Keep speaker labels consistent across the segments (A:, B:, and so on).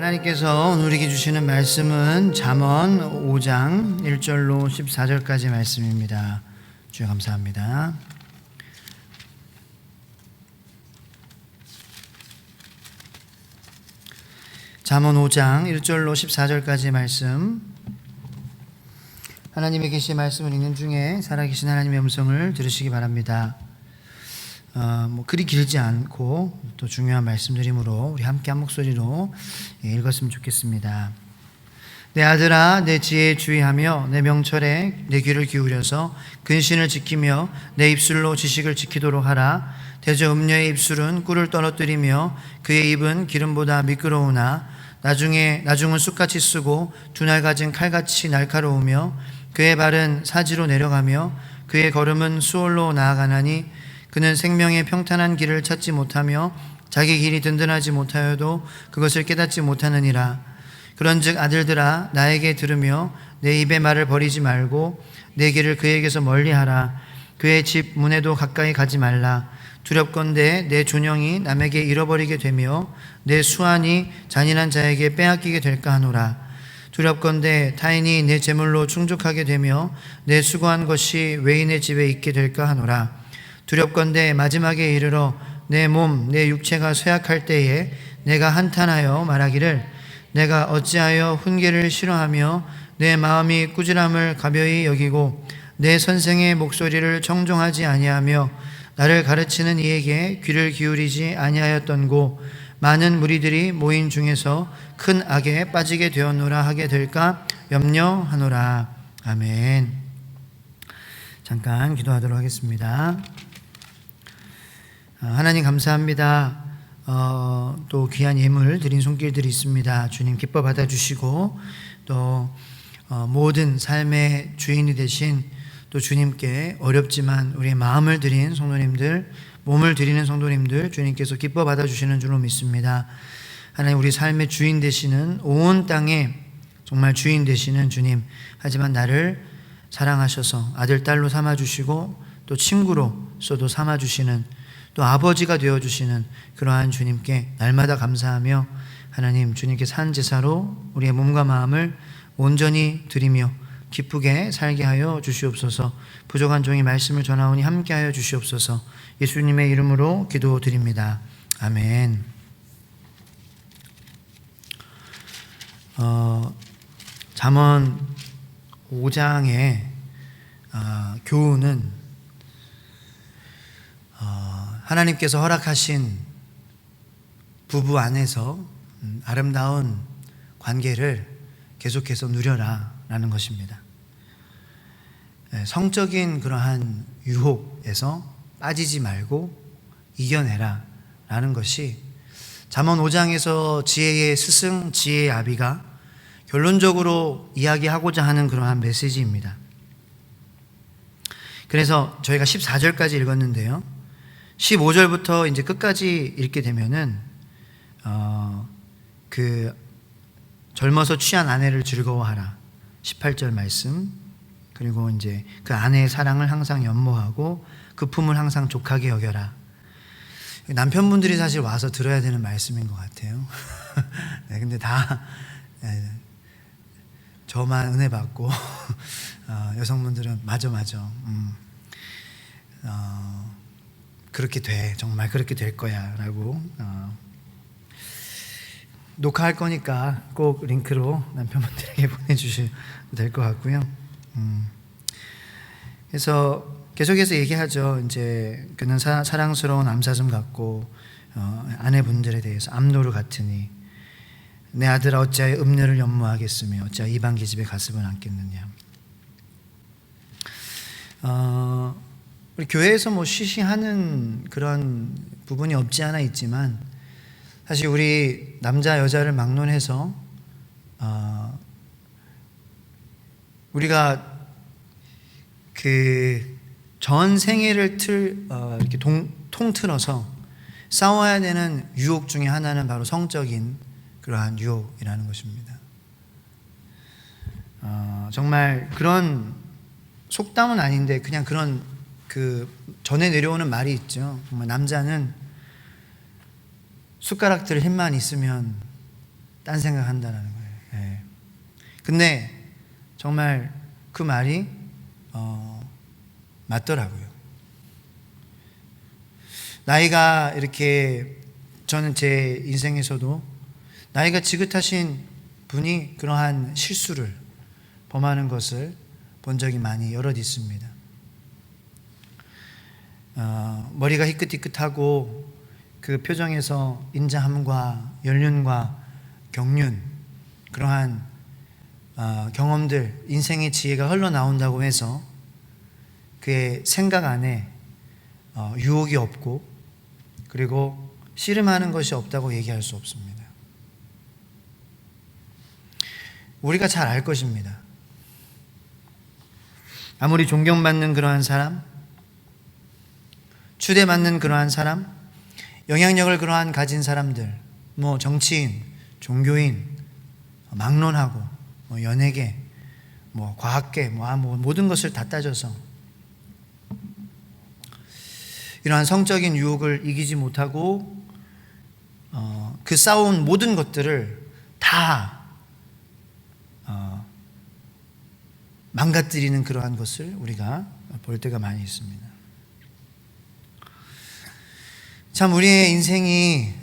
A: 하나님께서 오늘 우리에게 주시는 말씀은 잠언 5장 1절로 14절까지 말씀입니다. 주여 감사합니다. 잠언 5장 1절로 14절까지 말씀, 하나님의 계신 말씀을 읽는 중에 살아계신 하나님의 음성을 들으시기 바랍니다. 그리 길지 않고 또 중요한 말씀들이므로 우리 함께 한 목소리로 읽었으면 좋겠습니다. 내 아들아, 내 지혜에 주의하며 내 명철에 내 귀를 기울여서 근신을 지키며 내 입술로 지식을 지키도록 하라. 대저 음녀의 입술은 꿀을 떨어뜨리며 그의 입은 기름보다 미끄러우나 나중은 쑥같이 쓰고 두 날 가진 칼같이 날카로우며 그의 발은 사지로 내려가며 그의 걸음은 수월로 나아가나니 그는 생명의 평탄한 길을 찾지 못하며 자기 길이 든든하지 못하여도 그것을 깨닫지 못하느니라. 그런즉 아들들아, 나에게 들으며 내 입의 말을 버리지 말고 내 길을 그에게서 멀리하라. 그의 집 문에도 가까이 가지 말라. 두렵건대 내 존영이 남에게 잃어버리게 되며 내 수완이 잔인한 자에게 빼앗기게 될까 하노라. 두렵건대 타인이 내 재물로 충족하게 되며 내 수고한 것이 외인의 집에 있게 될까 하노라. 두렵건대 마지막에 이르러 내 몸, 내 육체가 쇠약할 때에 내가 한탄하여 말하기를 내가 어찌하여 훈계를 싫어하며 내 마음이 꾸지람을 가벼이 여기고 내 선생의 목소리를 청종하지 아니하며 나를 가르치는 이에게 귀를 기울이지 아니하였던고 많은 무리들이 모인 중에서 큰 악에 빠지게 되었노라 하게 될까 염려하노라. 아멘. 잠깐 기도하도록 하겠습니다. 하나님 감사합니다. 또 귀한 예물 드린 손길들이 있습니다. 주님 기뻐 받아주시고 또 모든 삶의 주인이 되신 또 주님께 어렵지만 우리의 마음을 드린 성도님들, 몸을 드리는 성도님들 주님께서 기뻐 받아주시는 줄로 믿습니다. 하나님, 우리 삶의 주인 되시는, 온 땅에 정말 주인 되시는 주님, 하지만 나를 사랑하셔서 아들, 딸로 삼아주시고 또 친구로서도 삼아주시는, 또 아버지가 되어주시는 그러한 주님께 날마다 감사하며 하나님, 주님께 산 제사로 우리의 몸과 마음을 온전히 드리며 기쁘게 살게 하여 주시옵소서. 부족한 종이 말씀을 전하오니 함께 하여 주시옵소서. 예수님의 이름으로 기도드립니다. 아멘. 잠언 5장의 교훈은 하나님께서 허락하신 부부 안에서 아름다운 관계를 계속해서 누려라 라는 것입니다. 성적인 그러한 유혹에서 빠지지 말고 이겨내라 라는 것이 잠언 5장에서 지혜의 스승, 지혜의 아비가 결론적으로 이야기하고자 하는 그러한 메시지입니다. 그래서 저희가 14절까지 읽었는데요, 15절부터 이제 끝까지 읽게 되면은 젊어서 취한 아내를 즐거워하라 18절 말씀, 그리고 이제 그 아내의 사랑을 항상 연모하고 그 품을 항상 족하게 여겨라. 남편분들이 사실 와서 들어야 되는 말씀인 것 같아요. 네, 근데 다 저만 은혜 받고 여성분들은 맞아 그렇게 돼, 정말 그렇게 될 거야 라고 녹화할 거니까 꼭 링크로 남편분들에게 보내주셔도 될 것 같고요. 그래서 계속해서 얘기하죠. 이제 그는 사랑스러운 암사슴 같고 아내분들에 대해서 암노루 같으니 내 아들아, 어찌하여 음녀를 연모하겠으며 어찌하여 이방 계집의 가슴을 안겠느냐. 우리 교회에서 쉬쉬하는 그런 부분이 없지 않아 있지만, 사실 우리 남자 여자를 막론해서 우리가 그 전 생애를 이렇게 통틀어서 싸워야 되는 유혹 중에 하나는 바로 성적인 그러한 유혹이라는 것입니다. 정말 그런 속담은 아닌데 그냥 그런 전해 내려오는 말이 있죠. 정말 남자는 숟가락 들 힘만 있으면 딴 생각한다라는 거예요. 예. 근데 정말 그 말이 맞더라고요. 나이가 이렇게, 저는 제 인생에서도 나이가 지긋하신 분이 그러한 실수를 범하는 것을 본 적이 많이 여럿 있습니다. 머리가 희끗희끗하고 그 표정에서 인자함과 연륜과 경륜, 그러한 경험들, 인생의 지혜가 흘러나온다고 해서 그의 생각 안에 유혹이 없고 그리고 씨름하는 것이 없다고 얘기할 수 없습니다. 우리가 잘 알 것입니다. 아무리 존경받는 그러한 사람, 추대받는 그러한 사람, 영향력을 그러한 가진 사람들, 뭐 정치인, 종교인, 막론하고 연예계, 과학계, 모든 것을 다 따져서 이러한 성적인 유혹을 이기지 못하고 그 쌓아온 모든 것들을 다 망가뜨리는 그러한 것을 우리가 볼 때가 많이 있습니다. 참 우리의 인생이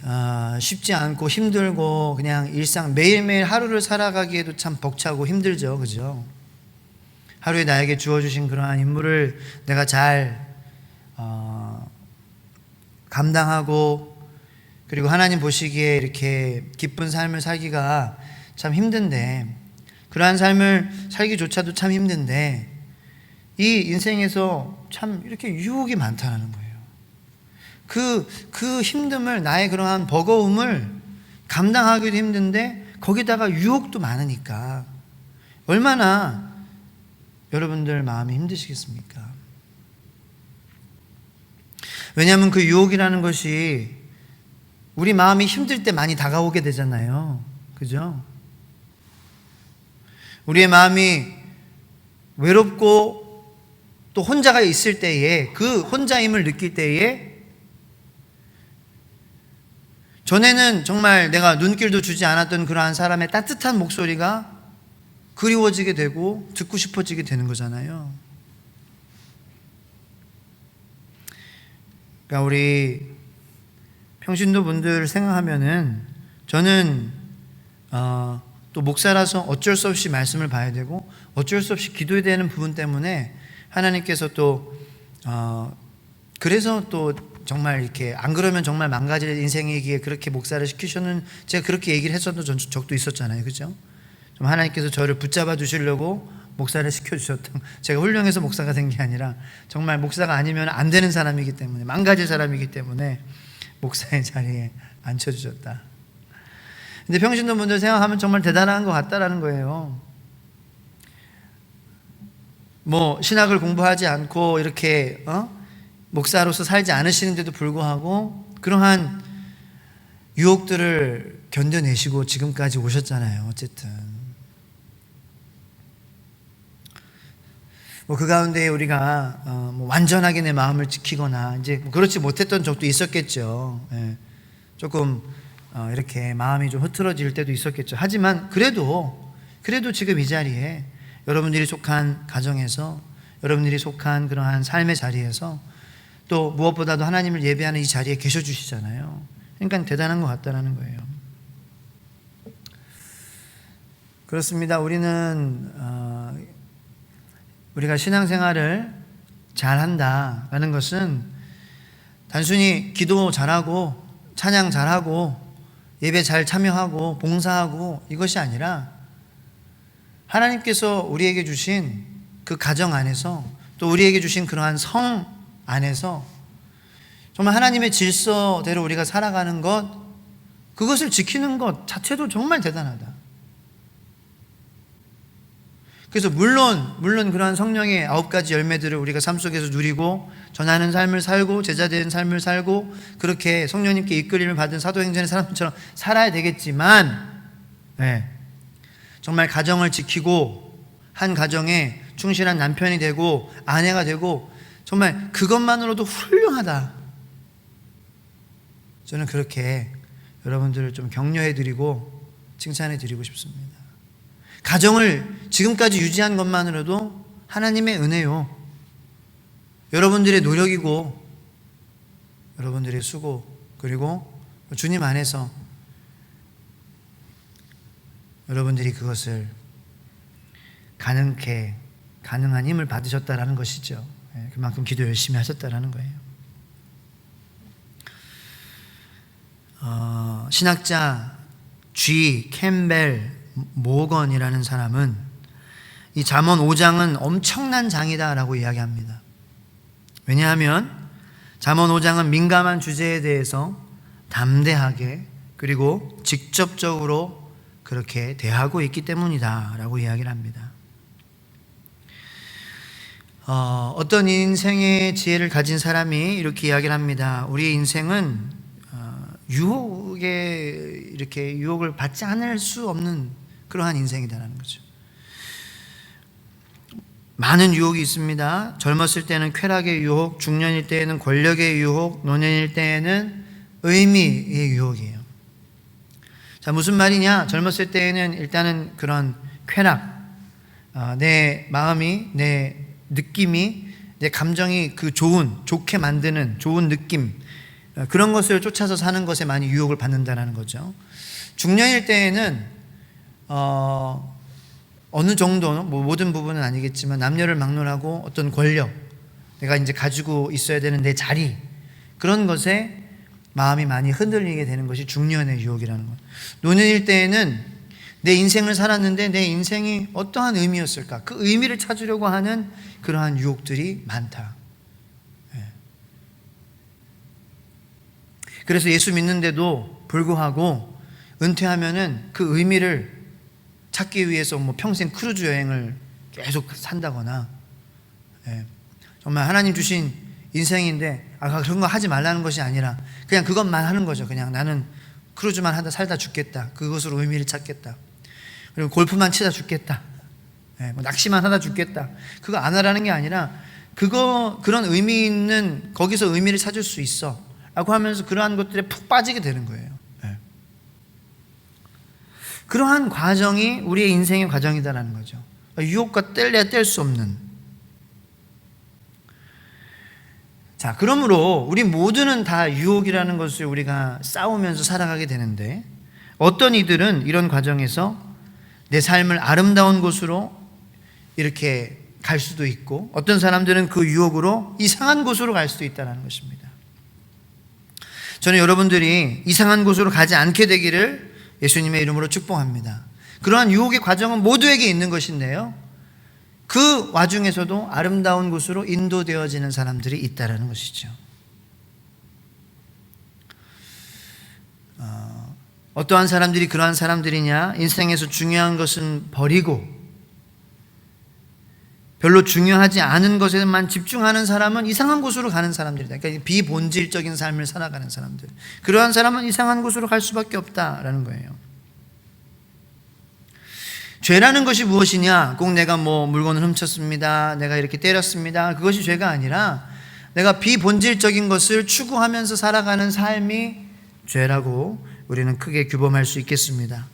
A: 쉽지 않고 힘들고 그냥 일상 매일매일 하루를 살아가기에도 참 벅차고 힘들죠. 그죠? 하루에 나에게 주어주신 그러한 임무를 내가 잘 감당하고 그리고 하나님 보시기에 이렇게 기쁜 삶을 살기가 참 힘든데, 그러한 삶을 살기조차도 참 힘든데 이 인생에서 참 이렇게 유혹이 많다는 거예요. 그 힘듦을, 나의 그러한 버거움을 감당하기도 힘든데 거기다가 유혹도 많으니까 얼마나 여러분들 마음이 힘드시겠습니까? 왜냐하면 그 유혹이라는 것이 우리 마음이 힘들 때 많이 다가오게 되잖아요. 그죠? 우리의 마음이 외롭고 또 혼자가 있을 때에, 그 혼자임을 느낄 때에, 전에는 정말 내가 눈길도 주지 않았던 그러한 사람의 따뜻한 목소리가 그리워지게 되고 듣고 싶어지게 되는 거잖아요. 그러니까 우리 평신도 분들 생각하면은, 저는 또 목사라서 어쩔 수 없이 말씀을 봐야 되고 어쩔 수 없이 기도해야 되는 부분 때문에 하나님께서 또 그래서 또 정말 이렇게 안 그러면 정말 망가질 인생이기에 그렇게 목사를 시키셨는, 제가 그렇게 얘기를 했었던 적도 있었잖아요. 그죠? 좀 하나님께서 저를 붙잡아 주시려고 목사를 시켜주셨던, 제가 훌륭해서 목사가 된 게 아니라 정말 목사가 아니면 안 되는 사람이기 때문에, 망가질 사람이기 때문에 목사의 자리에 앉혀주셨다. 근데 평신도 분들 생각하면 정말 대단한 것 같다라는 거예요. 신학을 공부하지 않고 이렇게 목사로서 살지 않으시는데도 불구하고 그러한 유혹들을 견뎌내시고 지금까지 오셨잖아요. 어쨌든 그 가운데 우리가 완전하게 내 마음을 지키거나 이제 그렇지 못했던 적도 있었겠죠. 예. 조금 이렇게 마음이 좀 흐트러질 때도 있었겠죠. 하지만 그래도 지금 이 자리에 여러분들이 속한 가정에서, 여러분들이 속한 그러한 삶의 자리에서, 또 무엇보다도 하나님을 예배하는 이 자리에 계셔 주시잖아요. 그러니까 대단한 것 같다라는 거예요. 그렇습니다. 우리가 신앙생활을 잘한다라는 것은 단순히 기도 잘하고 찬양 잘하고 예배 잘 참여하고 봉사하고 이것이 아니라 하나님께서 우리에게 주신 그 가정 안에서, 또 우리에게 주신 그러한 성 안에서 정말 하나님의 질서대로 우리가 살아가는 것, 그것을 지키는 것 자체도 정말 대단하다. 그래서 물론 그러한 성령의 9가지 열매들을 우리가 삶 속에서 누리고 전하는 삶을 살고 제자된 삶을 살고 그렇게 성령님께 이끌림을 받은 사도행전의 사람들처럼 살아야 되겠지만, 정말 가정을 지키고 한 가정에 충실한 남편이 되고 아내가 되고 정말 그것만으로도 훌륭하다. 저는 그렇게 여러분들을 좀 격려해 드리고 칭찬해 드리고 싶습니다. 가정을 지금까지 유지한 것만으로도 하나님의 은혜요. 여러분들의 노력이고 여러분들의 수고, 그리고 주님 안에서 여러분들이 그것을 가능한 힘을 받으셨다라는 것이죠. 그만큼 기도 열심히 하셨다라는 거예요. 신학자 G. 캠벨 모건이라는 사람은 이 잠언 5장은 엄청난 장이다라고 이야기합니다. 왜냐하면 잠언 5장은 민감한 주제에 대해서 담대하게 그리고 직접적으로 그렇게 대하고 있기 때문이다라고 이야기를 합니다. 어떤 인생의 지혜를 가진 사람이 이렇게 이야기를 합니다. 우리의 인생은 유혹을 받지 않을 수 없는 그러한 인생이다라는 거죠. 많은 유혹이 있습니다. 젊었을 때는 쾌락의 유혹, 중년일 때에는 권력의 유혹, 노년일 때에는 의미의 유혹이에요. 자, 무슨 말이냐? 젊었을 때에는 일단은 그런 쾌락, 내 마음이, 내 느낌이, 내 감정이 좋게 만드는 좋은 느낌, 그런 것을 쫓아서 사는 것에 많이 유혹을 받는다는 거죠. 중년일 때에는 어느 정도, 모든 부분은 아니겠지만 남녀를 막론하고 어떤 권력, 내가 이제 가지고 있어야 되는 내 자리, 그런 것에 마음이 많이 흔들리게 되는 것이 중년의 유혹이라는 것. 노년일 때에는 내 인생을 살았는데 내 인생이 어떠한 의미였을까? 그 의미를 찾으려고 하는 그러한 유혹들이 많다. 그래서 예수 믿는데도 불구하고 은퇴하면은 그 의미를 찾기 위해서 평생 크루즈 여행을 계속 산다거나, 정말 하나님 주신 인생인데 그런 거 하지 말라는 것이 아니라 그냥 그것만 하는 거죠. 그냥 나는 크루즈만 하다 살다 죽겠다. 그것으로 의미를 찾겠다. 그리고 골프만 치다 죽겠다. 낚시만 하다 죽겠다. 그거 안 하라는 게 아니라 그런 의미 있는 거기서 의미를 찾을 수 있어 라고 하면서 그러한 것들에 푹 빠지게 되는 거예요. 그러한 과정이 우리의 인생의 과정이다라는 거죠. 유혹과 뗄래야 뗄 수 없는. 자, 그러므로 우리 모두는 다 유혹이라는 것을 우리가 싸우면서 살아가게 되는데, 어떤 이들은 이런 과정에서 내 삶을 아름다운 곳으로 이렇게 갈 수도 있고, 어떤 사람들은 그 유혹으로 이상한 곳으로 갈 수도 있다는 것입니다. 저는 여러분들이 이상한 곳으로 가지 않게 되기를 예수님의 이름으로 축복합니다. 그러한 유혹의 과정은 모두에게 있는 것인데요, 그 와중에서도 아름다운 곳으로 인도되어지는 사람들이 있다는 것이죠. 어떠한 사람들이 그러한 사람들이냐? 인생에서 중요한 것은 버리고 별로 중요하지 않은 것에만 집중하는 사람은 이상한 곳으로 가는 사람들이다. 그러니까 비본질적인 삶을 살아가는 사람들, 그러한 사람은 이상한 곳으로 갈 수밖에 없다라는 거예요. 죄라는 것이 무엇이냐? 꼭 내가 물건을 훔쳤습니다, 내가 이렇게 때렸습니다, 그것이 죄가 아니라 내가 비본질적인 것을 추구하면서 살아가는 삶이 죄라고 우리는 크게 규범할 수 있겠습니다.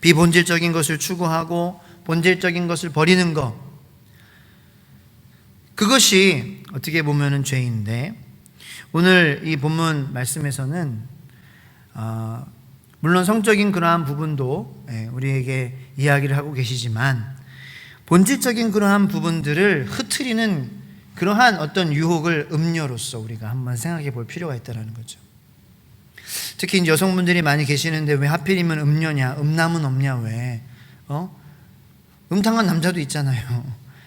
A: 비본질적인 것을 추구하고 본질적인 것을 버리는 것, 그것이 어떻게 보면은 죄인데, 오늘 이 본문 말씀에서는 물론 성적인 그러한 부분도 우리에게 이야기를 하고 계시지만, 본질적인 그러한 부분들을 흐트리는 그러한 어떤 유혹을 음료로서 우리가 한번 생각해 볼 필요가 있다는 거죠. 특히 이제 여성분들이 많이 계시는데 왜 하필이면 음료냐, 음남은 없냐, 왜? 음탕한 남자도 있잖아요.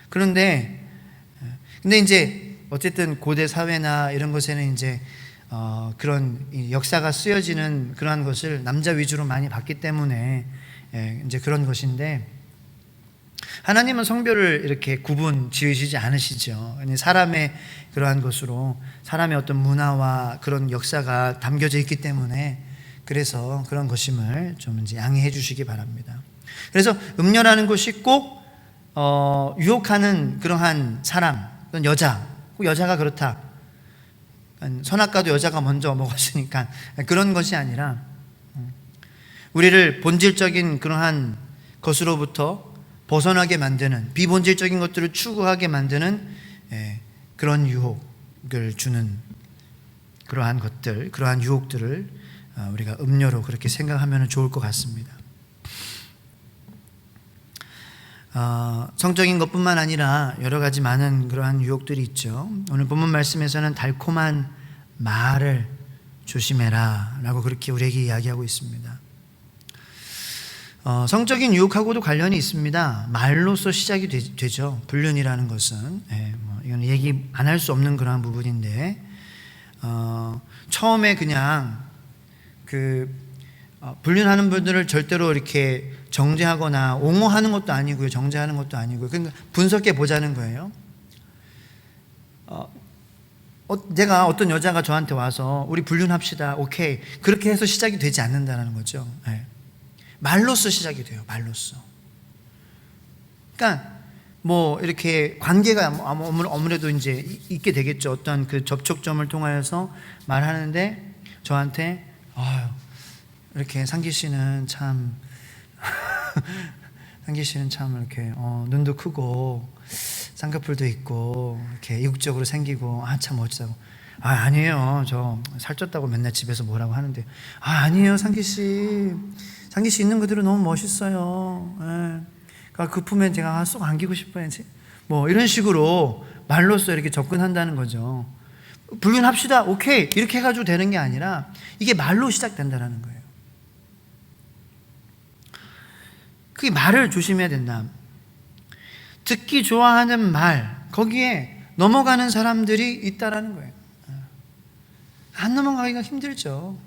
A: 근데 이제 어쨌든 고대 사회나 이런 것에는 이제 그런 역사가 쓰여지는 그러한 것을 남자 위주로 많이 봤기 때문에 이제 그런 것인데, 하나님은 성별을 이렇게 구분 지으시지 않으시죠. 사람의 그러한 것으로 사람의 어떤 문화와 그런 역사가 담겨져 있기 때문에, 그래서 그런 것임을 좀 이제 양해해 주시기 바랍니다. 그래서 음녀라는 것이 꼭 유혹하는 그러한 사람, 여자, 꼭 여자가 그렇다, 선악과도 여자가 먼저 먹었으니까 그런 것이 아니라, 우리를 본질적인 그러한 것으로부터 벗어나게 만드는, 비본질적인 것들을 추구하게 만드는 그런 유혹을 주는 그러한 것들, 그러한 유혹들을 우리가 음료로 그렇게 생각하면 좋을 것 같습니다. 성적인 것뿐만 아니라 여러 가지 많은 그러한 유혹들이 있죠. 오늘 본문 말씀에서는 달콤한 말을 조심해라 라고 그렇게 우리에게 이야기하고 있습니다. 성적인 유혹하고도 관련이 있습니다. 말로서 시작이 되죠. 불륜이라는 것은 이건 얘기 안 할 수 없는 그러한 부분인데, 처음에 그냥 불륜하는 분들을 절대로 이렇게 정죄하거나 옹호하는 것도 아니고요, 정죄하는 것도 아니고요. 그러니까 분석해 보자는 거예요. 내가 어떤 여자가 저한테 와서 우리 불륜합시다, 오케이, 그렇게 해서 시작이 되지 않는다는 거죠. 말로써 시작이 돼요. 말로써. 그러니까 뭐 이렇게 관계가 아무래도 이제 있게 되겠죠. 어떤 그 접촉점을 통하여서 말하는데 저한테 이렇게 상기 씨는 참 이렇게 눈도 크고 쌍꺼풀도 있고 이렇게 이국적으로 생기고 참 멋지다고. 아니에요. 저 살쪘다고 맨날 집에서 뭐라고 하는데. 아니에요, 상기 씨 있는 그대로 너무 멋있어요. 그러니까 그 품에 제가 쏙 안기고 싶어요. 뭐 이런 식으로 말로써 이렇게 접근한다는 거죠. 불륜합시다, 오케이, 이렇게 해가지고 되는 게 아니라 이게 말로 시작된다는 거예요. 그게 말을 조심해야 된다. 듣기 좋아하는 말, 거기에 넘어가는 사람들이 있다라는 거예요. 안 넘어가기가 힘들죠.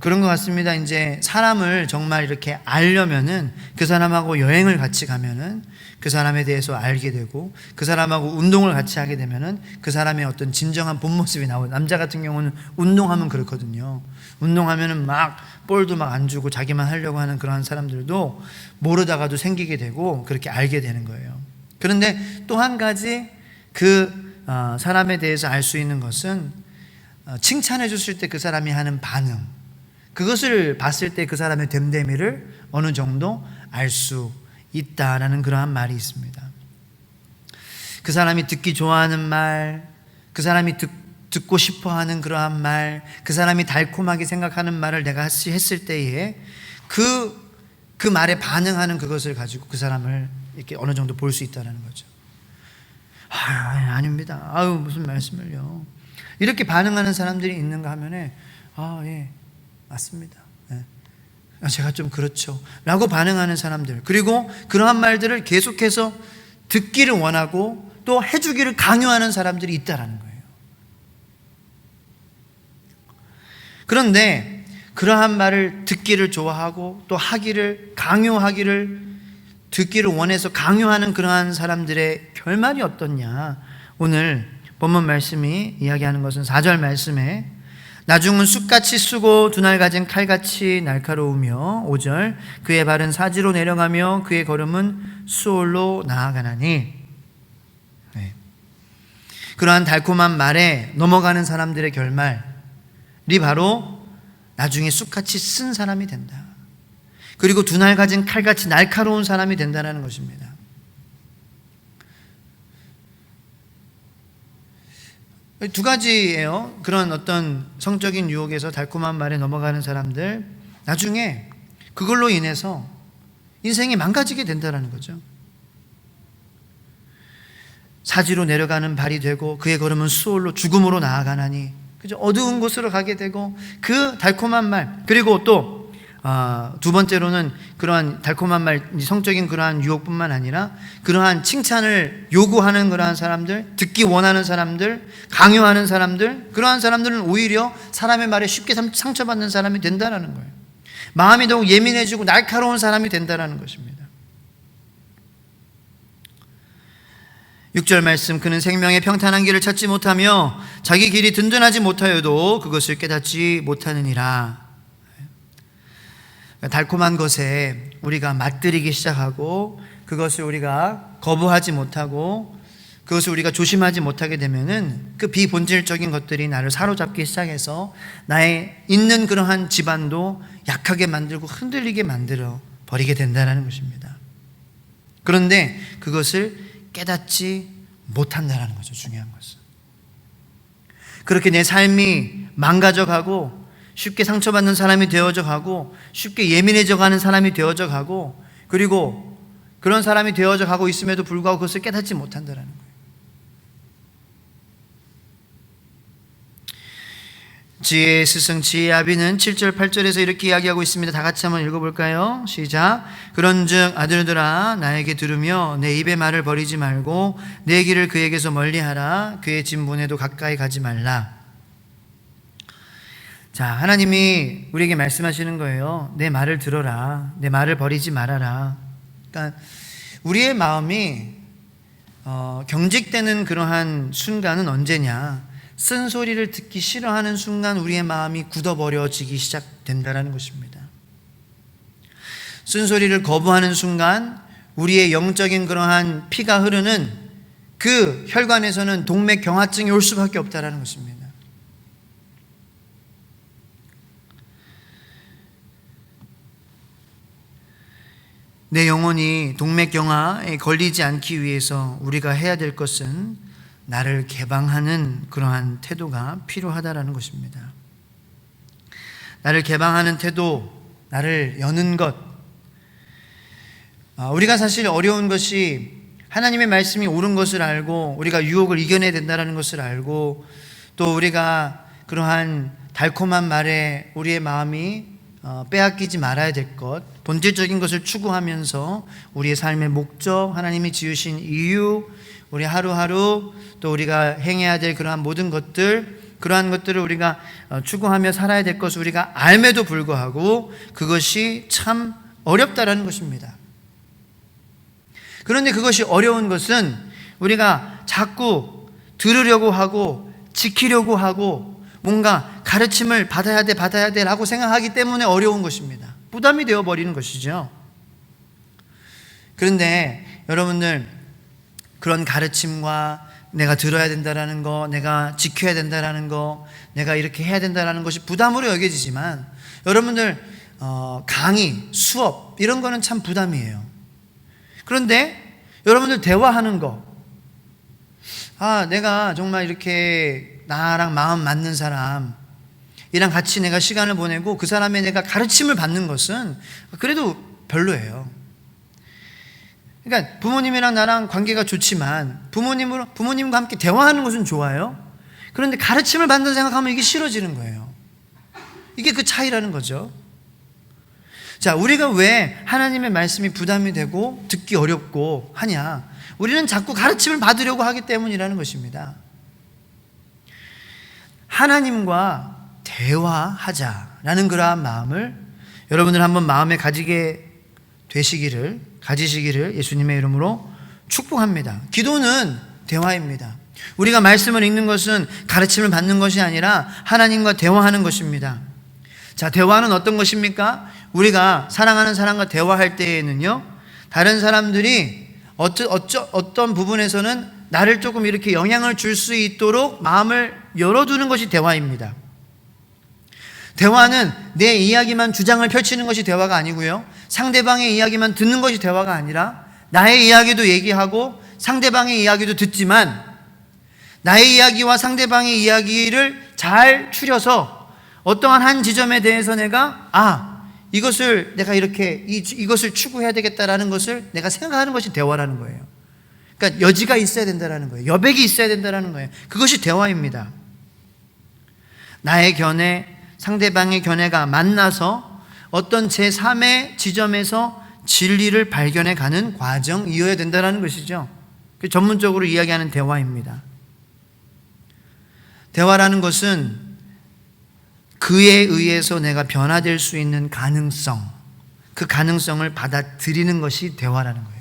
A: 그런 것 같습니다. 이제 사람을 정말 이렇게 알려면은 그 사람하고 여행을 같이 가면은 그 사람에 대해서 알게 되고, 그 사람하고 운동을 같이 하게 되면은 그 사람의 어떤 진정한 본 모습이 나오고, 남자 같은 경우는 운동하면 그렇거든요. 운동하면은 막 볼도 막 안 주고 자기만 하려고 하는 그런 사람들도 모르다가도 생기게 되고 그렇게 알게 되는 거예요. 그런데 또 한 가지 사람에 대해서 알 수 있는 것은 칭찬해 줬을 때 그 사람이 하는 반응, 그것을 봤을 때 그 사람의 됨됨이를 어느 정도 알 수 있다라는 그러한 말이 있습니다. 그 사람이 듣기 좋아하는 말, 그 사람이 듣고 싶어하는 그러한 말, 그 사람이 달콤하게 생각하는 말을 내가 했을 때에 그 말에 반응하는 그것을 가지고 그 사람을 이렇게 어느 정도 볼 수 있다는 거죠. 아닙니다. 무슨 말씀을요. 이렇게 반응하는 사람들이 있는가 하면은 예, 맞습니다. 제가 좀 그렇죠 라고 반응하는 사람들, 그리고 그러한 말들을 계속해서 듣기를 원하고 또 해주기를 강요하는 사람들이 있다라는 거예요. 그런데 그러한 말을 듣기를 좋아하고 또 듣기를 원해서 강요하는 그러한 사람들의 결말이 어떻냐, 오늘 본문 말씀이 이야기하는 것은 4절 말씀에 나중은 쑥같이 쓰고 두날 가진 칼같이 날카로우며, 5절 그의 발은 사지로 내려가며 그의 걸음은 수올로 나아가나니. 그러한 달콤한 말에 넘어가는 사람들의 결말이 바로 나중에 쑥같이 쓴 사람이 된다. 그리고 두날 가진 칼같이 날카로운 사람이 된다는 것입니다. 두 가지예요. 그런 어떤 성적인 유혹에서 달콤한 말에 넘어가는 사람들, 나중에 그걸로 인해서 인생이 망가지게 된다는 거죠. 사지로 내려가는 발이 되고 그의 걸음은 수올로 죽음으로 나아가나니. 그죠? 어두운 곳으로 가게 되고 그 달콤한 말, 그리고 또 두 번째로는 그러한 달콤한 말, 성적인 그러한 유혹뿐만 아니라 그러한 칭찬을 요구하는 그러한 사람들, 듣기 원하는 사람들, 강요하는 사람들, 그러한 사람들은 오히려 사람의 말에 쉽게 상처받는 사람이 된다는 거예요. 마음이 더욱 예민해지고 날카로운 사람이 된다는 것입니다. 6절 말씀, 그는 생명의 평탄한 길을 찾지 못하며 자기 길이 든든하지 못하여도 그것을 깨닫지 못하느니라. 달콤한 것에 우리가 맛들이기 시작하고 그것을 우리가 거부하지 못하고 그것을 우리가 조심하지 못하게 되면은 그 비본질적인 것들이 나를 사로잡기 시작해서 나의 있는 그러한 집안도 약하게 만들고 흔들리게 만들어 버리게 된다는 것입니다. 그런데 그것을 깨닫지 못한다는 거죠. 중요한 것은. 그렇게 내 삶이 망가져 가고 쉽게 상처받는 사람이 되어져 가고 쉽게 예민해져 가는 사람이 되어져 가고 그리고 그런 사람이 되어져 가고 있음에도 불구하고 그것을 깨닫지 못한다는 거예요. 지혜의 스승 지혜의 아비는 7절 8절에서 이렇게 이야기하고 있습니다. 다 같이 한번 읽어볼까요? 시작. 그런즉 아들들아 나에게 들으며 내 입의 말을 버리지 말고 내 길을 그에게서 멀리하라. 그의 진분에도 가까이 가지 말라. 자, 하나님이 우리에게 말씀하시는 거예요. 내 말을 들어라. 내 말을 버리지 말아라. 그러니까 우리의 마음이 경직되는 그러한 순간은 언제냐? 쓴소리를 듣기 싫어하는 순간 우리의 마음이 굳어버려지기 시작된다는 것입니다. 쓴소리를 거부하는 순간 우리의 영적인 그러한 피가 흐르는 그 혈관에서는 동맥경화증이 올 수밖에 없다는 것입니다. 내 영혼이 동맥경화에 걸리지 않기 위해서 우리가 해야 될 것은 나를 개방하는 그러한 태도가 필요하다라는 것입니다. 나를 개방하는 태도, 나를 여는 것. 우리가 사실 어려운 것이 하나님의 말씀이 옳은 것을 알고 우리가 유혹을 이겨내야 된다는 것을 알고 또 우리가 그러한 달콤한 말에 우리의 마음이 빼앗기지 말아야 될 것, 본질적인 것을 추구하면서 우리의 삶의 목적, 하나님이 지으신 이유, 우리 하루하루 또 우리가 행해야 될 그러한 모든 것들, 그러한 것들을 우리가 추구하며 살아야 될 것을 우리가 알매도 불구하고 그것이 참 어렵다라는 것입니다. 그런데 그것이 어려운 것은 우리가 자꾸 들으려고 하고 지키려고 하고 뭔가 가르침을 받아야 돼 라고 생각하기 때문에 어려운 것입니다. 부담이 되어버리는 것이죠. 그런데 여러분들, 그런 가르침과 내가 들어야 된다라는 거, 내가 지켜야 된다라는 거, 내가 이렇게 해야 된다라는 것이 부담으로 여겨지지만 여러분들 강의, 수업 이런 거는 참 부담이에요. 그런데 여러분들 대화하는 거, 내가 정말 이렇게 나랑 마음 맞는 사람 이랑 같이 내가 시간을 보내고 그 사람의 내가 가르침을 받는 것은 그래도 별로예요. 그러니까 부모님이랑 나랑 관계가 좋지만 부모님과 함께 대화하는 것은 좋아요. 그런데 가르침을 받는 생각하면 이게 싫어지는 거예요. 이게 그 차이라는 거죠. 자, 우리가 왜 하나님의 말씀이 부담이 되고 듣기 어렵고 하냐? 우리는 자꾸 가르침을 받으려고 하기 때문이라는 것입니다. 하나님과 대화하자라는 그러한 마음을 여러분들 한번 마음에 가지시기를 예수님의 이름으로 축복합니다. 기도는 대화입니다. 우리가 말씀을 읽는 것은 가르침을 받는 것이 아니라 하나님과 대화하는 것입니다. 자, 대화는 어떤 것입니까? 우리가 사랑하는 사람과 대화할 때에는요, 다른 사람들이 어떤 부분에서는 나를 조금 이렇게 영향을 줄 수 있도록 마음을 열어두는 것이 대화입니다. 대화는 내 이야기만 주장을 펼치는 것이 대화가 아니고요, 상대방의 이야기만 듣는 것이 대화가 아니라 나의 이야기도 얘기하고 상대방의 이야기도 듣지만 나의 이야기와 상대방의 이야기를 잘 추려서 어떠한 한 지점에 대해서 내가 이것을 내가 이렇게 이것을 추구해야 되겠다라는 것을 내가 생각하는 것이 대화라는 거예요. 그러니까 여지가 있어야 된다라는 거예요. 여백이 있어야 된다라는 거예요. 그것이 대화입니다. 나의 견해, 상대방의 견해가 만나서 어떤 제3의 지점에서 진리를 발견해 가는 과정이어야 된다는 것이죠. 전문적으로 이야기하는 대화입니다. 대화라는 것은 그에 의해서 내가 변화될 수 있는 가능성, 그 가능성을 받아들이는 것이 대화라는 거예요.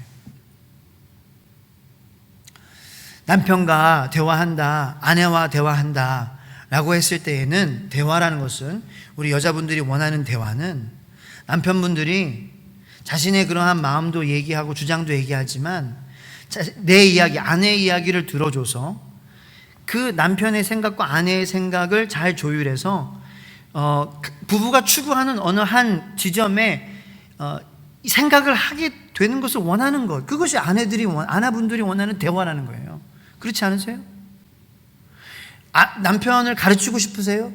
A: 남편과 대화한다, 아내와 대화한다 라고 했을 때에는 대화라는 것은, 우리 여자분들이 원하는 대화는 남편분들이 자신의 그러한 마음도 얘기하고 주장도 얘기하지만 내 이야기, 아내의 이야기를 들어줘서 그 남편의 생각과 아내의 생각을 잘 조율해서 부부가 추구하는 어느 한 지점에 생각을 하게 되는 것을 원하는 것, 그것이 아내분들이 원하는 대화라는 거예요. 그렇지 않으세요? 남편을 가르치고 싶으세요?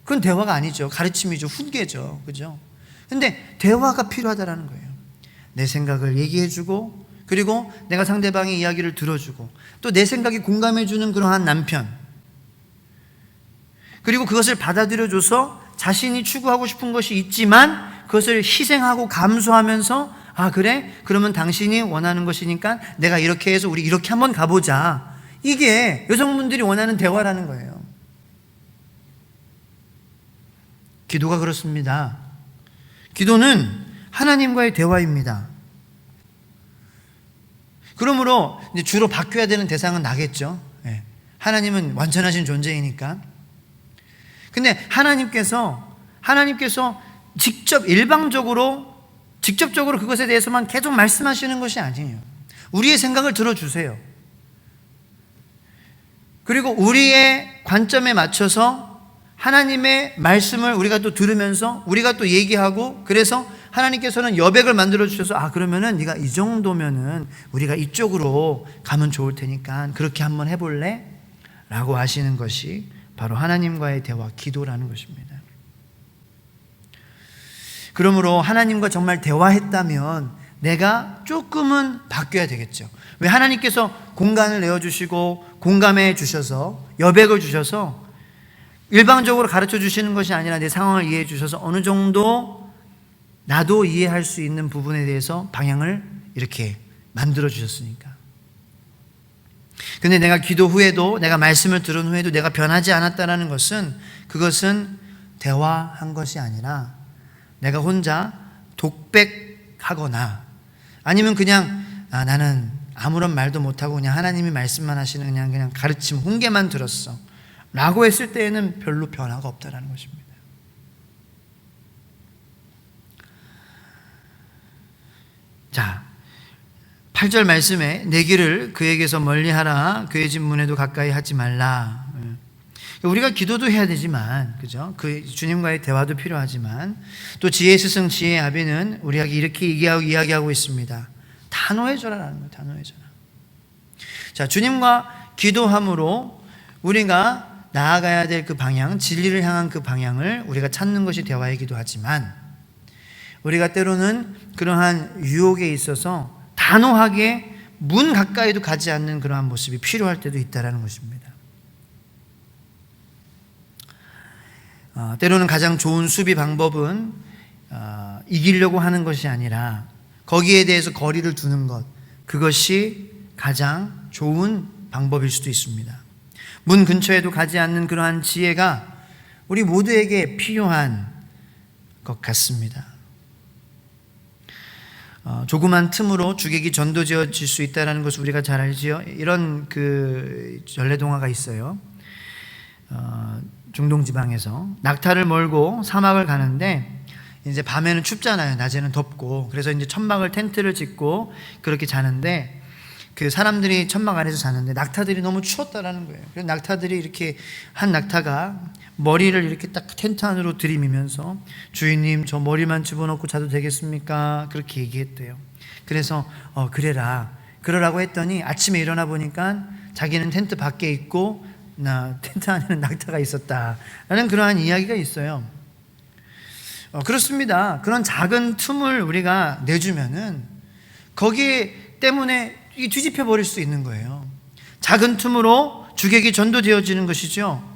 A: 그건 대화가 아니죠. 가르침이죠. 훈계죠. 그죠? 근데 대화가 필요하다라는 거예요. 내 생각을 얘기해주고, 그리고 내가 상대방의 이야기를 들어주고, 또 내 생각이 공감해주는 그러한 남편, 그리고 그것을 받아들여줘서 자신이 추구하고 싶은 것이 있지만 그것을 희생하고 감수하면서, 아 그래? 그러면 당신이 원하는 것이니까 내가 이렇게 해서 우리 이렇게 한번 가보자. 이게 여성분들이 원하는 대화라는 거예요. 기도가 그렇습니다. 기도는 하나님과의 대화입니다. 그러므로 이제 주로 바뀌어야 되는 대상은 나겠죠. 하나님은 완전하신 존재이니까. 근데 하나님께서 직접적으로 그것에 대해서만 계속 말씀하시는 것이 아니에요. 우리의 생각을 들어주세요. 그리고 우리의 관점에 맞춰서 하나님의 말씀을 우리가 또 들으면서 우리가 또 얘기하고, 그래서 하나님께서는 여백을 만들어 주셔서, 아 그러면은 네가 이 정도면은 우리가 이쪽으로 가면 좋을 테니까 그렇게 한번 해볼래? 라고 하시는 것이 바로 하나님과의 대화, 기도라는 것입니다. 그러므로 하나님과 정말 대화했다면 내가 조금은 바뀌어야 되겠죠. 왜? 하나님께서 공간을 내어주시고 공감해 주셔서 여백을 주셔서 일방적으로 가르쳐 주시는 것이 아니라 내 상황을 이해해 주셔서 어느 정도 나도 이해할 수 있는 부분에 대해서 방향을 이렇게 만들어 주셨으니까. 근데 내가 기도 후에도, 내가 말씀을 들은 후에도 내가 변하지 않았다는 것은, 그것은 대화한 것이 아니라 내가 혼자 독백하거나, 아니면 그냥 나는 아무런 말도 못하고 그냥 하나님이 말씀만 하시는 그냥 가르침, 훈계만 들었어 라고 했을 때에는 별로 변화가 없다는 것입니다. 자, 8절 말씀에 내 길을 그에게서 멀리하라, 그의 집 문에도 가까이 하지 말라. 우리가 기도도 해야 되지만, 그죠? 그 주님과의 대화도 필요하지만, 또 지혜의 스승 지혜의 아비는 우리에게 이렇게 이야기하고 있습니다. 단호해져라라는 거예요. 단호해져라. 자, 주님과 기도함으로 우리가 나아가야 될 그 방향, 진리를 향한 그 방향을 우리가 찾는 것이 대화이기도 하지만, 우리가 때로는 그러한 유혹에 있어서 단호하게 문 가까이도 가지 않는 그러한 모습이 필요할 때도 있다는 것입니다. 때로는 가장 좋은 수비 방법은 이기려고 하는 것이 아니라 거기에 대해서 거리를 두는 것, 그것이 가장 좋은 방법일 수도 있습니다. 문 근처에도 가지 않는 그러한 지혜가 우리 모두에게 필요한 것 같습니다. 조그만 틈으로 주객이 전도지어질 수 있다는 것을 우리가 잘 알지요. 이런 그 전래동화가 있어요. 중동 지방에서 낙타를 몰고 사막을 가는데, 이제 밤에는 춥잖아요. 낮에는 덥고. 그래서 이제 천막을, 텐트를 짓고 그렇게 자는데, 그 사람들이 천막 안에서 자는데 낙타들이 너무 추웠다라는 거예요. 그래서 낙타들이 이렇게, 한 낙타가 머리를 이렇게 딱 텐트 안으로 들이미면서, 주인님 저 머리만 집어넣고 자도 되겠습니까? 그렇게 얘기했대요. 그래서 그러라고 했더니 아침에 일어나 보니까 자기는 텐트 밖에 있고 텐트 안에는 낙타가 있었다라는 그러한 이야기가 있어요. 그렇습니다. 그런 작은 틈을 우리가 내주면은 거기 때문에 뒤집혀 버릴 수 있는 거예요. 작은 틈으로 주객이 전도되어지는 것이죠.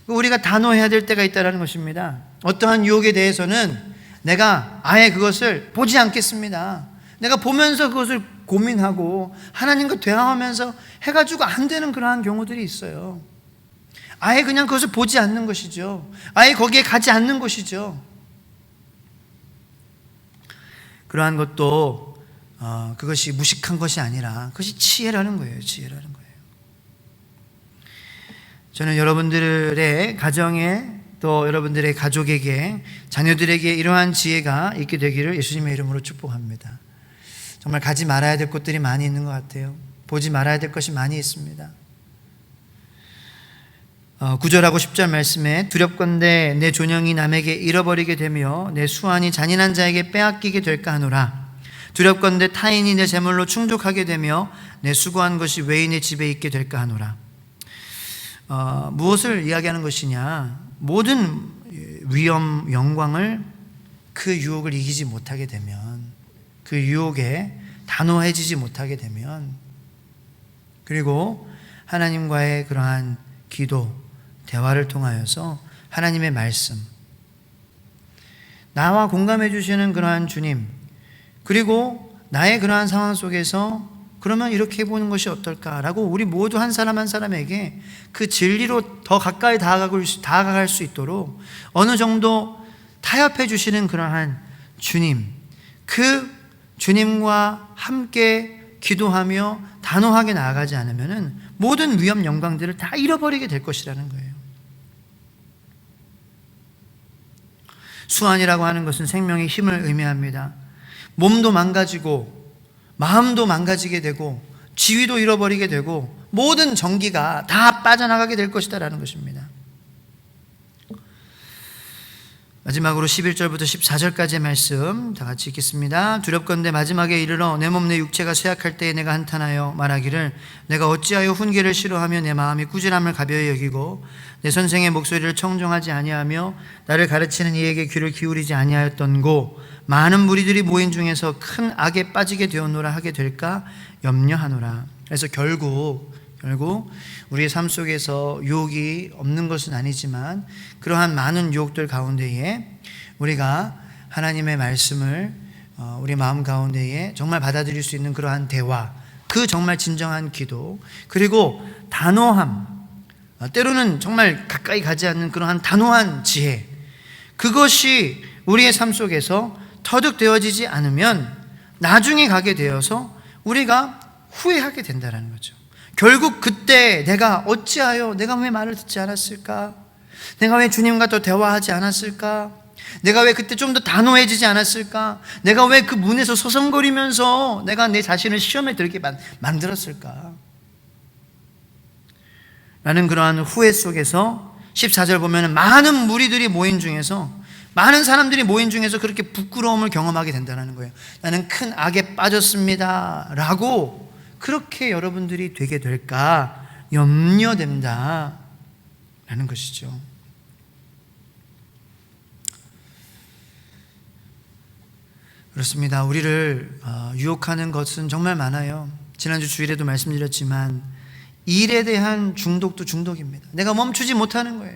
A: 우리가 단호해야 될 때가 있다는 것입니다. 어떠한 유혹에 대해서는 내가 아예 그것을 보지 않겠습니다. 내가 보면서 그것을 고민하고 하나님과 대화하면서 해가지고 안 되는 그러한 경우들이 있어요. 아예 그냥 그것을 보지 않는 것이죠. 아예 거기에 가지 않는 것이죠. 그러한 것도 그것이 무식한 것이 아니라 그것이 지혜라는 거예요. 지혜라는 거예요. 저는 여러분들의 가정에, 또 여러분들의 가족에게, 자녀들에게 이러한 지혜가 있게 되기를 예수님의 이름으로 축복합니다. 정말 가지 말아야 될 곳들이 많이 있는 것 같아요. 보지 말아야 될 것이 많이 있습니다. 9절하고 10절 말씀에 두렵건대 내 존영이 남에게 잃어버리게 되며 내 수완이 잔인한 자에게 빼앗기게 될까 하노라. 두렵건대 타인이 내 재물로 충족하게 되며 내 수고한 것이 외인의 집에 있게 될까 하노라. 무엇을 이야기하는 것이냐? 모든 위엄, 영광을 그 유혹을 이기지 못하게 되면, 그 유혹에 단호해지지 못하게 되면, 그리고 하나님과의 그러한 기도, 대화를 통하여서 하나님의 말씀, 나와 공감해 주시는 그러한 주님, 그리고 나의 그러한 상황 속에서 그러면 이렇게 해보는 것이 어떨까라고 우리 모두 한 사람 한 사람에게 그 진리로 더 가까이 다가갈 수 있도록 어느 정도 타협해 주시는 그러한 주님, 그 주님과 함께 기도하며 단호하게 나아가지 않으면 모든 위엄 영광들을 다 잃어버리게 될 것이라는 거예요. 수완이라고 하는 것은 생명의 힘을 의미합니다. 몸도 망가지고 마음도 망가지게 되고 지위도 잃어버리게 되고 모든 정기가 다 빠져나가게 될 것이다라는 것입니다. 마지막으로 11절부터 14절까지의 말씀 다 같이 읽겠습니다. 두렵건대 마지막에 이르러 내 몸 내 육체가 쇠약할 때에 내가 한탄하여 말하기를 내가 어찌하여 훈계를 싫어하며 내 마음이 꾸지람을 가벼이 여기고 내 선생의 목소리를 청종하지 아니하며 나를 가르치는 이에게 귀를 기울이지 아니하였던고 많은 무리들이 모인 중에서 큰 악에 빠지게 되었노라 하게 될까 염려하노라. 그래서 결국 우리의 삶 속에서 유혹이 없는 것은 아니지만 그러한 많은 유혹들 가운데에 우리가 하나님의 말씀을 우리 마음 가운데에 정말 받아들일 수 있는 그러한 대화, 그 정말 진정한 기도, 그리고 단호함, 때로는 정말 가까이 가지 않는 그러한 단호한 지혜, 그것이 우리의 삶 속에서 터득되어지지 않으면 나중에 가게 되어서 우리가 후회하게 된다는 거죠. 결국 그때 내가 어찌하여 내가 왜 말을 듣지 않았을까? 내가 왜 주님과 더 대화하지 않았을까? 내가 왜 그때 좀 더 단호해지지 않았을까? 내가 왜 그 문에서 서성거리면서 내가 내 자신을 시험에 들게 만들었을까? 라는 그러한 후회 속에서 14절 보면 많은 무리들이 모인 중에서, 많은 사람들이 모인 중에서 그렇게 부끄러움을 경험하게 된다는 거예요. 나는 큰 악에 빠졌습니다 라고 그렇게 여러분들이 되게 될까 염려된다 라는 것이죠. 그렇습니다. 우리를 유혹하는 것은 정말 많아요. 지난주 주일에도 말씀드렸지만 일에 대한 중독도 중독입니다. 내가 멈추지 못하는 거예요.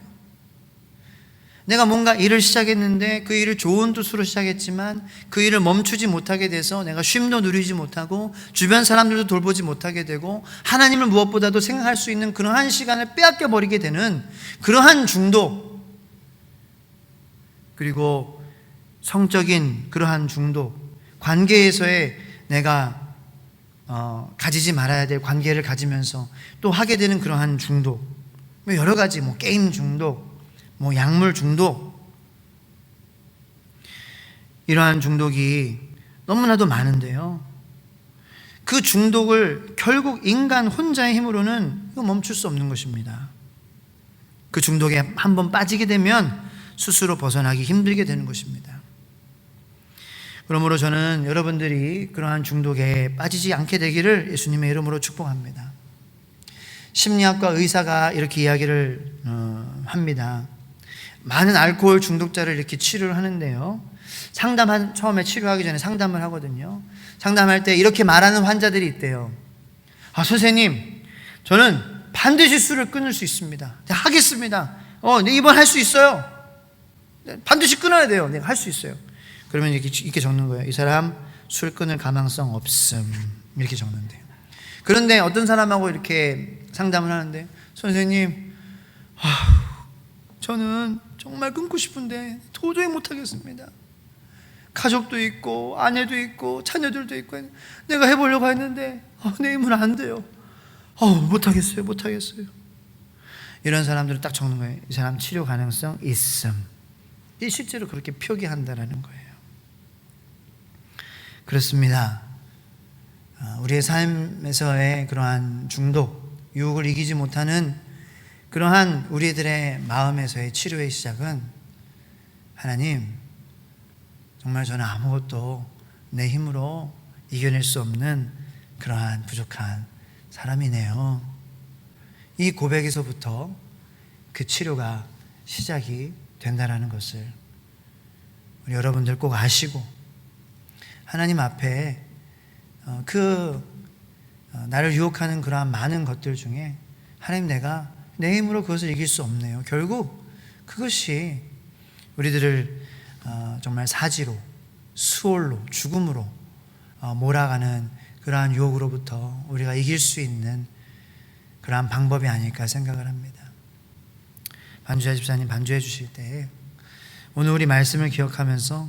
A: 내가 뭔가 일을 시작했는데 그 일을 좋은 뜻으로 시작했지만 그 일을 멈추지 못하게 돼서 내가 쉼도 누리지 못하고 주변 사람들도 돌보지 못하게 되고 하나님을 무엇보다도 생각할 수 있는 그러한 시간을 빼앗겨 버리게 되는 그러한 중독, 그리고 성적인 그러한 중독, 관계에서의 내가 가지지 말아야 될 관계를 가지면서 또 하게 되는 그러한 중독, 여러 가지 게임 중독, 약물 중독, 이러한 중독이 너무나도 많은데요, 그 중독을 결국 인간 혼자의 힘으로는 멈출 수 없는 것입니다. 그 중독에 한번 빠지게 되면 스스로 벗어나기 힘들게 되는 것입니다. 그러므로 저는 여러분들이 그러한 중독에 빠지지 않게 되기를 예수님의 이름으로 축복합니다. 심리학과 의사가 이렇게 이야기를 합니다. 많은 알코올 중독자를 이렇게 치료를 하는데요, 처음에 치료하기 전에 상담을 하거든요. 상담할 때 이렇게 말하는 환자들이 있대요. 선생님, 저는 반드시 술을 끊을 수 있습니다. 내가 하겠습니다. 이번 할 수 있어요. 반드시 끊어야 돼요. 내가 할 수 있어요. 그러면 이렇게 적는 거예요. 이 사람 술 끊을 가망성 없음, 이렇게 적는데요. 그런데 어떤 사람하고 이렇게 상담을 하는데, 선생님, 저는 정말 끊고 싶은데 도저히 못하겠습니다. 가족도 있고 아내도 있고 자녀들도 있고 내가 해보려고 했는데 내 힘은 안 돼요. 못하겠어요. 이런 사람들은 딱 적는 거예요. 이 사람 치료 가능성 있음. 실제로 그렇게 표기한다라는 거예요. 그렇습니다. 우리의 삶에서의 그러한 중독, 유혹을 이기지 못하는 그러한 우리들의 마음에서의 치료의 시작은 하나님, 정말 저는 아무것도 내 힘으로 이겨낼 수 없는 그러한 부족한 사람이네요. 이 고백에서부터 그 치료가 시작이 된다는 것을 우리 여러분들 꼭 아시고, 하나님 앞에 나를 유혹하는 그러한 많은 것들 중에 하나님, 내가 내 힘으로 그것을 이길 수 없네요. 결국 그것이 우리들을 정말 사지로, 수월로, 죽음으로 몰아가는 그러한 유혹으로부터 우리가 이길 수 있는 그러한 방법이 아닐까 생각을 합니다. 반주야 집사님 반주해 주실 때 오늘 우리 말씀을 기억하면서,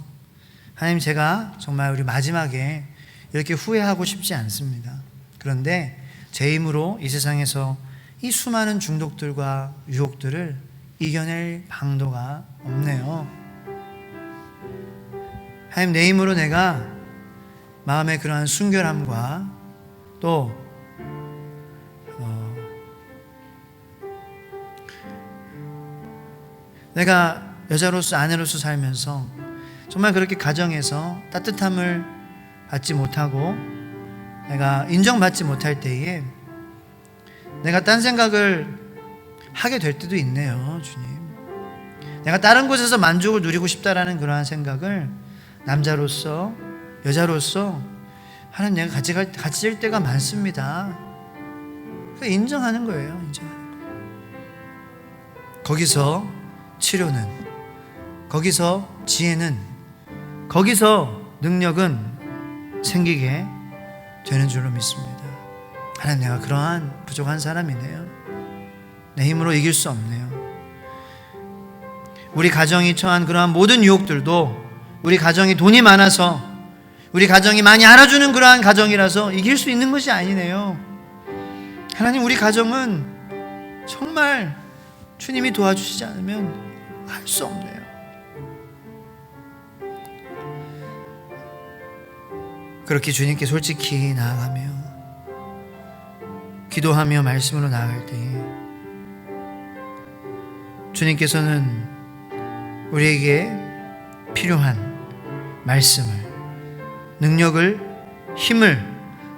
A: 하나님, 제가 정말 우리 마지막에 이렇게 후회하고 싶지 않습니다. 그런데 제 힘으로 이 세상에서 이 수많은 중독들과 유혹들을 이겨낼 방도가 없네요. 하나님, 내 힘으로 내가 마음의 그러한 순결함과 또 내가 여자로서, 아내로서 살면서 정말 그렇게 가정에서 따뜻함을 받지 못하고 내가 인정받지 못할 때에 내가 딴 생각을 하게 될 때도 있네요. 주님, 내가 다른 곳에서 만족을 누리고 싶다라는 그러한 생각을 남자로서, 여자로서 하나님, 내가 가질 때가 많습니다. 인정하는 거예요. 인정하는 거예요. 거기서 치료는, 거기서 지혜는, 거기서 능력은 생기게 되는 줄로 믿습니다. 하나님, 내가 그러한 부족한 사람이네요. 내 힘으로 이길 수 없네요. 우리 가정이 처한 그러한 모든 유혹들도, 우리 가정이 돈이 많아서, 우리 가정이 많이 알아주는 그러한 가정이라서 이길 수 있는 것이 아니네요. 하나님, 우리 가정은 정말 주님이 도와주시지 않으면 할 수 없네요. 그렇게 주님께 솔직히 나아가며 기도하며 말씀으로 나아갈 때에 주님께서는 우리에게 필요한 말씀을, 능력을, 힘을,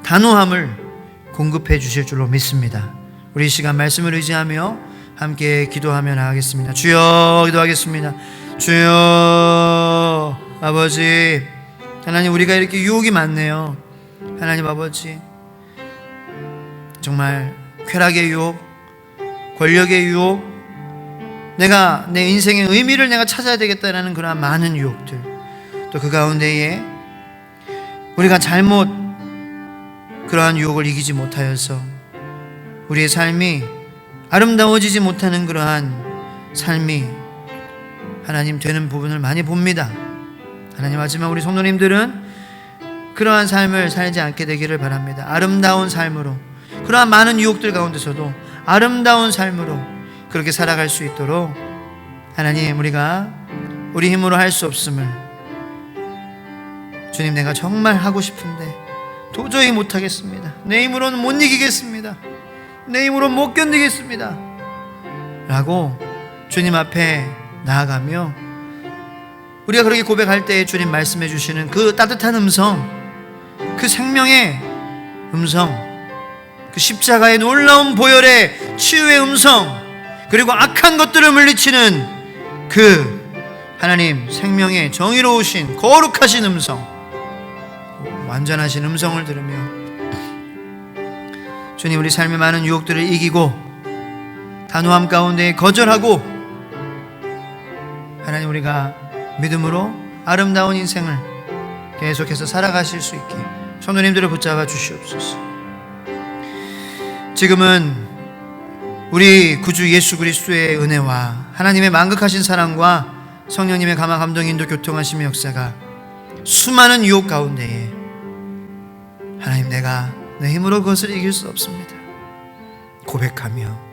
A: 단호함을 공급해 주실 줄로 믿습니다. 우리 이 시간 말씀을 의지하며 함께 기도하며 나가겠습니다. 주여, 기도하겠습니다. 주여, 아버지, 하나님, 우리가 이렇게 유혹이 많네요. 하나님 아버지, 정말 쾌락의 유혹, 권력의 유혹, 내가 내 인생의 의미를 내가 찾아야 되겠다라는 그런 많은 유혹들, 또 그 가운데에 우리가 잘못 그러한 유혹을 이기지 못하여서 우리의 삶이 아름다워지지 못하는 그러한 삶이 하나님 되는 부분을 많이 봅니다. 하나님, 하지만 우리 성도님들은 그러한 삶을 살지 않게 되기를 바랍니다. 아름다운 삶으로, 그러한 많은 유혹들 가운데서도 아름다운 삶으로 그렇게 살아갈 수 있도록 하나님, 우리가 우리 힘으로 할 수 없음을, 주님, 내가 정말 하고 싶은데 도저히 못하겠습니다. 내 힘으로는 못 이기겠습니다. 내 힘으로는 못 견디겠습니다 라고 주님 앞에 나아가며 우리가 그렇게 고백할 때 주님 말씀해 주시는 그 따뜻한 음성, 그 생명의 음성, 그 십자가의 놀라운 보혈의 치유의 음성, 그리고 악한 것들을 물리치는 그 하나님 생명의 정의로우신 거룩하신 음성, 완전하신 음성을 들으며 주님, 우리 삶의 많은 유혹들을 이기고 단호함 가운데 거절하고 하나님, 우리가 믿음으로 아름다운 인생을 계속해서 살아가실 수 있게 성도님들을 붙잡아 주시옵소서. 지금은 우리 구주 예수 그리스도의 은혜와 하나님의 만극하신 사랑과 성령님의 감화 감동 인도 교통하심의 역사가 수많은 유혹 가운데에 하나님, 내가 내 힘으로 그것을 이길 수 없습니다 고백하며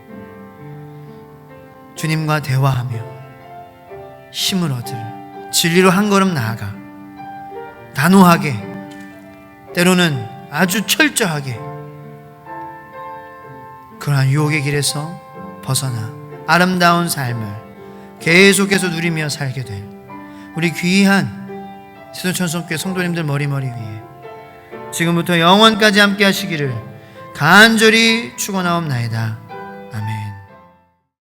A: 주님과 대화하며 힘을 얻을 진리로 한 걸음 나아가 단호하게, 때로는 아주 철저하게 그러한 유혹의 길에서 벗어나 아름다운 삶을 계속해서 누리며 살게 될 우리 귀한 시도천성교회 성도님들 머리머리 위에 지금부터 영원까지 함께 하시기를 간절히 축원하옵나이다.